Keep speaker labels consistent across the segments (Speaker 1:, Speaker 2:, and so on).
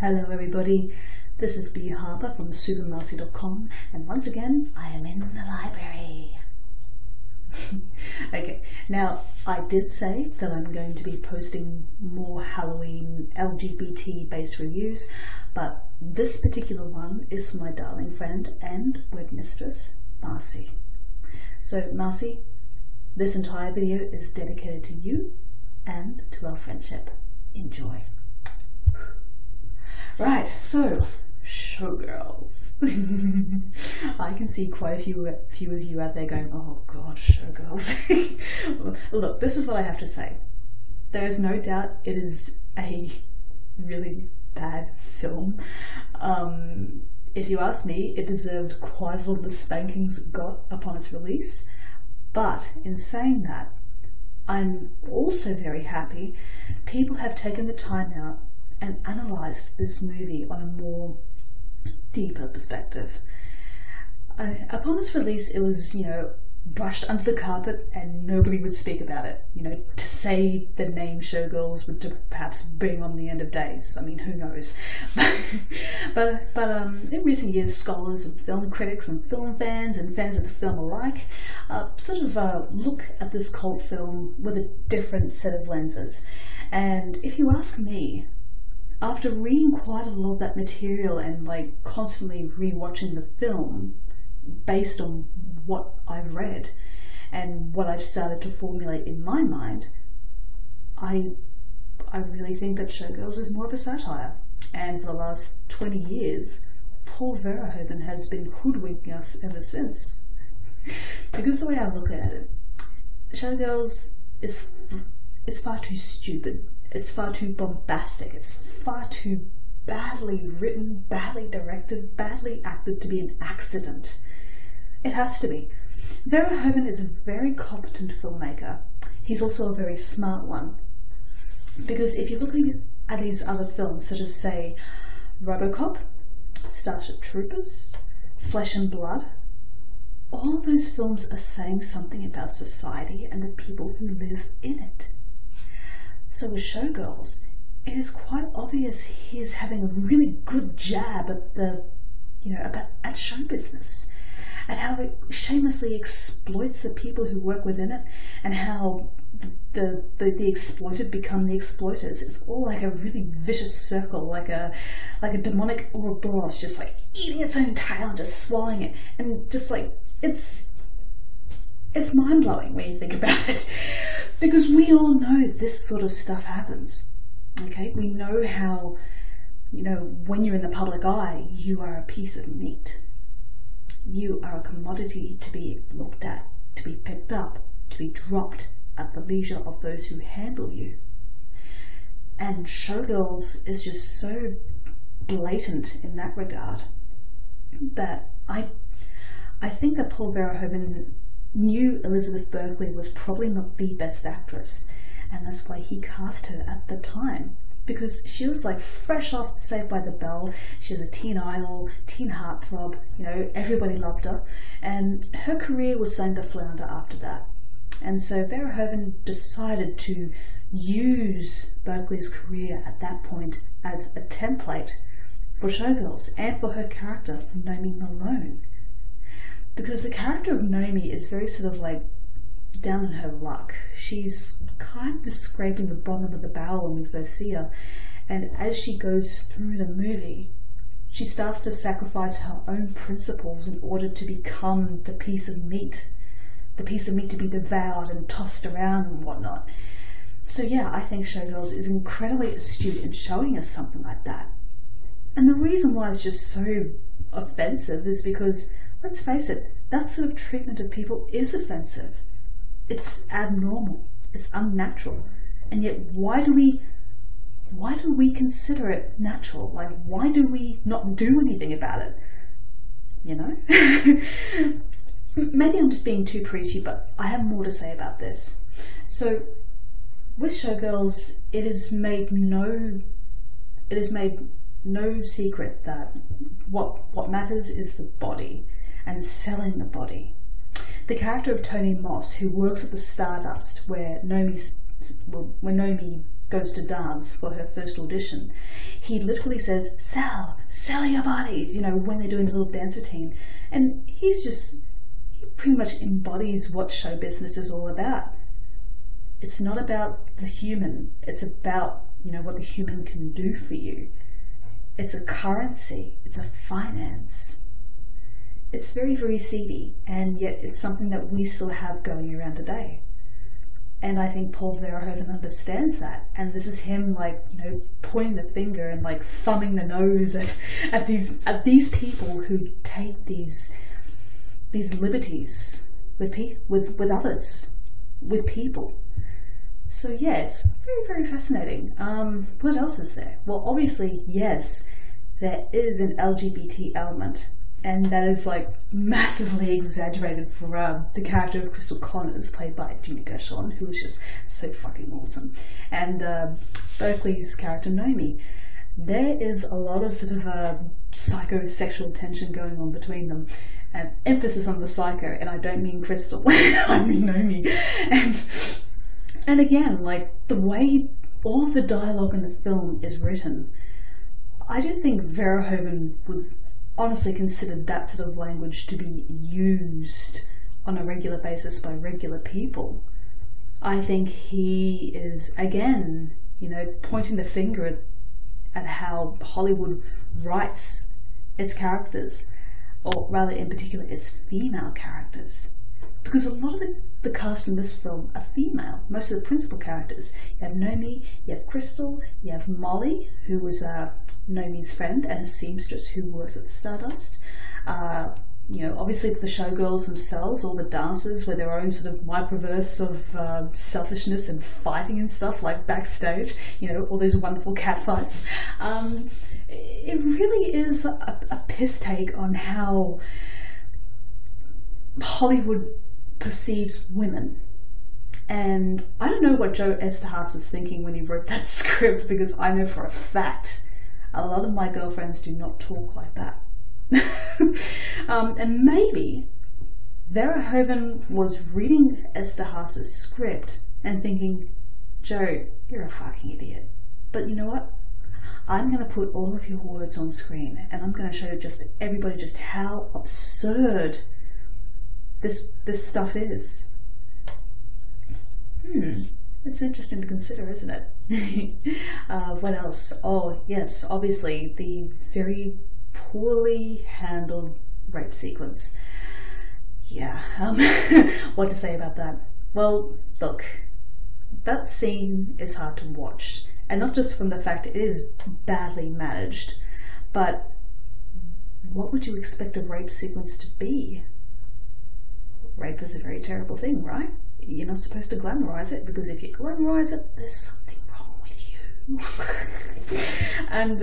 Speaker 1: Hello everybody, this is B. Harper from supermarcey.com, and once again I am in the library. Okay, now I did say that I'm going to be posting more Halloween LGBT based reviews, but this particular one is for my darling friend and web mistress, Marcey. So Marcey, this entire video is dedicated to you and to our friendship. Enjoy. Right, so Showgirls. I can see quite a few of you out there going, oh god, Showgirls. Look, this is what I have to say. There is no doubt it is a really bad film. If you ask me, it deserved quite a lot of the spankings it got upon its release. But in saying that, I'm also very happy people have taken the time out and analysed this movie on a more deeper perspective. Upon its release, it was, brushed under the carpet and nobody would speak about it. To say the name Showgirls would perhaps bring on the end of days. I mean, who knows? but in recent years, scholars and film critics and film fans and fans of the film alike look at this cult film with a different set of lenses. And if you ask me, after reading quite a lot of that material and constantly rewatching the film based on what I've read and what I've started to formulate in my mind, I really think that Showgirls is more of a satire. And for the last 20 years, Paul Verhoeven has been hoodwinking us ever since. Because the way I look at it, Showgirls is far too stupid. It's far too bombastic. It's far too badly written, badly directed, badly acted to be an accident. It has to be. Verhoeven is a very competent filmmaker. He's also a very smart one. Because if you're looking at these other films, such as, say, RoboCop, Starship Troopers, Flesh and Blood, all of those films are saying something about society and the people who live in it. So with Showgirls, it is quite obvious he's having a really good jab at at show business, at how it shamelessly exploits the people who work within it, and how the exploited become the exploiters. It's all like a really vicious circle, like a demonic Ouroboros, just eating its own tail and just swallowing it, and just it's mind-blowing when you think about it, because we all know this sort of stuff happens. Okay, we know how, when you're in the public eye, you are a piece of meat. You are a commodity to be looked at, to be picked up, to be dropped at the leisure of those who handle you. And Showgirls is just so blatant in that regard that I think that Paul Verhoeven knew Elizabeth Berkley was probably not the best actress, and that's why he cast her at the time, because she was fresh off Saved by the Bell. She was a teen idol, teen heartthrob, everybody loved her, and her career was starting to flounder after that. And so Verhoeven decided to use Berkley's career at that point as a template for Showgirls and for her character, Nomi Malone. Because the character of Nomi is very down in her luck. She's kind of scraping the bottom of the barrel when we first see her, and as she goes through the movie, she starts to sacrifice her own principles in order to become the piece of meat to be devoured and tossed around and whatnot. So yeah, I think Showgirls is incredibly astute in showing us something like that. And the reason why it's just so offensive is because, let's face it, that sort of treatment of people is offensive. It's abnormal. It's unnatural. And yet, why do we consider it natural? Why do we not do anything about it? Maybe I'm just being too preachy, but I have more to say about this. So, with Showgirls, it is made no secret that what matters is the body and selling the body. The character of Tony Moss, who works at the Stardust, where Nomi goes to dance for her first audition, he literally says, sell your bodies, you know, when they're doing the little dance routine. And he pretty much embodies what show business is all about. It's not about the human, it's about, you know, what the human can do for you. It's a currency, it's a finance. It's very, very seedy, and yet it's something that we still have going around today. And I think Paul Verhoeven understands that. And this is him, like, you know, pointing the finger and like thumbing the nose at these people who take these liberties with others, with people. So yeah, it's very, very fascinating. What else is there? Well, obviously, yes, there is an LGBT element. And that is like massively exaggerated for the character of Crystal Connors, played by Gina Gershon, who is just so fucking awesome. And Berkeley's character Nomi. There is a lot of sort of psychosexual tension going on between them, and emphasis on the psycho. And I don't mean Crystal, I mean Nomi. And again, like the way all of the dialogue in the film is written, I don't think Verhoeven would honestly considered that sort of language to be used on a regular basis by regular people. I think he is, again, you know, pointing the finger at how Hollywood writes its characters, or rather in particular its female characters. Because a lot of the cast in this film are female, most of the principal characters. You have Nomi, you have Crystal, you have Molly, who was Nomi's friend and a seamstress who works at Stardust. You know, obviously the showgirls themselves, all the dancers with their own sort of microverse of selfishness and fighting and stuff, like backstage, you know, all those wonderful cat fights. It really is a piss take on how Hollywood perceives women. And I don't know what Joe Esterhaas was thinking when he wrote that script, because I know for a fact a lot of my girlfriends do not talk like that. And maybe Verhoeven was reading Esterhaas's script and thinking, Joe, you're a fucking idiot, but you know what? I'm going to put all of your words on screen and I'm going to show just everybody just how absurd this stuff is. It's interesting to consider, isn't it? What else? Oh yes, obviously the very poorly handled rape sequence. Yeah, what to say about that? Well, look, that scene is hard to watch, and not just from the fact it is badly managed, but what would you expect a rape sequence to be? Rape is a very terrible thing, right? You're not supposed to glamorize it, because if you glamorize it, there's something wrong with you. And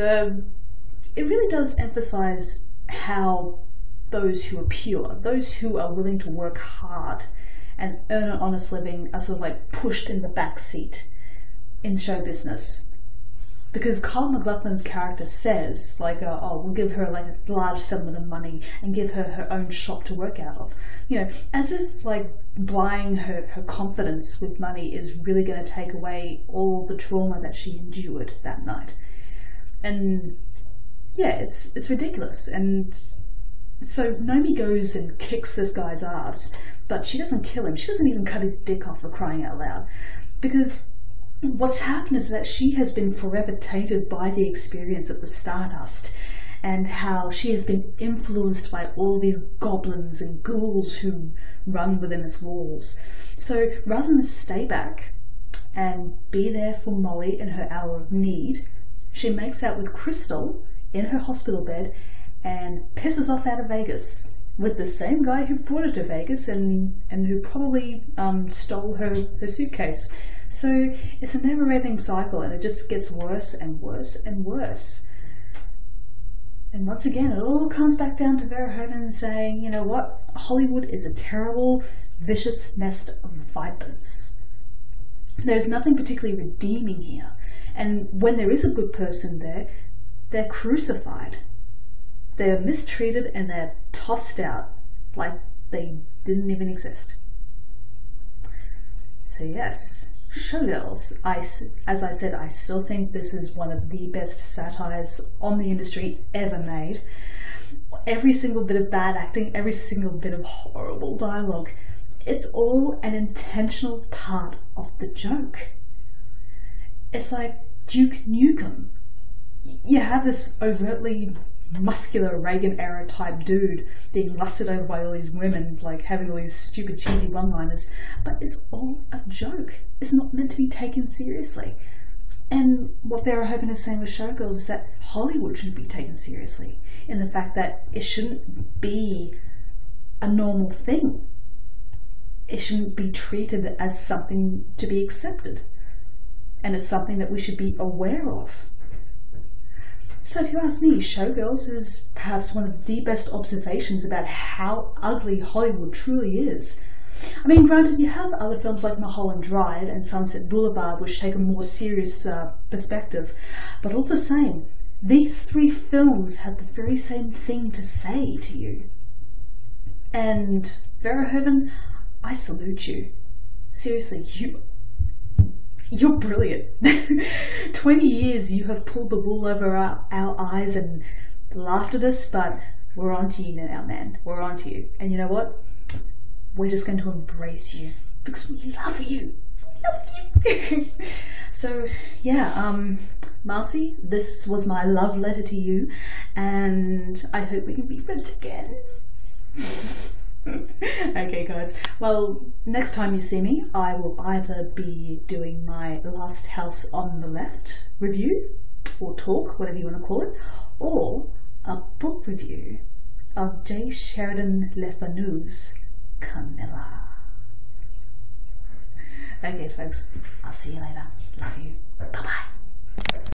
Speaker 1: it really does emphasize how those who are pure, those who are willing to work hard and earn an honest living, are sort of like pushed in the back seat in show business. Because Kyle MacLachlan's character says, like, oh, we'll give her like a large settlement of money and give her her own shop to work out of. You know, as if like buying her confidence with money is really going to take away all the trauma that she endured that night. And yeah, it's ridiculous. And so Nomi goes and kicks this guy's ass, but she doesn't kill him. She doesn't even cut his dick off, for crying out loud. Because what's happened is that she has been forever tainted by the experience of the Stardust, and how she has been influenced by all these goblins and ghouls who run within its walls. So rather than stay back and be there for Molly in her hour of need, she makes out with Crystal in her hospital bed and pisses off out of Vegas with the same guy who brought her to Vegas and who probably stole her suitcase. So it's a never-ending cycle, and it just gets worse and worse and worse. And once again, it all comes back down to Verhoeven saying, you know what, Hollywood is a terrible, vicious nest of vipers. There's nothing particularly redeeming here. And when there is a good person there, they're crucified. They're mistreated and they're tossed out like they didn't even exist. So yes, Showgirls, as I said, I still think this is one of the best satires on the industry ever made. Every single bit of bad acting, every single bit of horrible dialogue, it's all an intentional part of the joke. It's like Duke Nukem. You have this overtly muscular Reagan-era type dude being lusted over by all these women, like having all these stupid cheesy one-liners, but it's all a joke. It's not meant to be taken seriously. And what Verhoeven is saying with Showgirls is that Hollywood shouldn't be taken seriously, in the fact that it shouldn't be a normal thing. It shouldn't be treated as something to be accepted, and it's something that we should be aware of. So if you ask me, Showgirls is perhaps one of the best observations about how ugly Hollywood truly is. I mean, granted, you have other films like Mulholland Drive and Sunset Boulevard which take a more serious perspective, but all the same, these three films have the very same thing to say to you. And Verhoeven, I salute you. Seriously, you're brilliant. 20 years you have pulled the wool over our eyes and laughed at us, but we're on to you now, man. We're on to you. And you know what? We're just going to embrace you because we love you. So yeah, Marcey, this was my love letter to you, and I hope we can be friends again. Okay guys, well, next time you see me, I will either be doing my Last House on the Left review, or talk, whatever you want to call it, or a book review of J. Sheridan Le Fanu's Camilla. Okay folks, I'll see you later. Love you. Bye bye.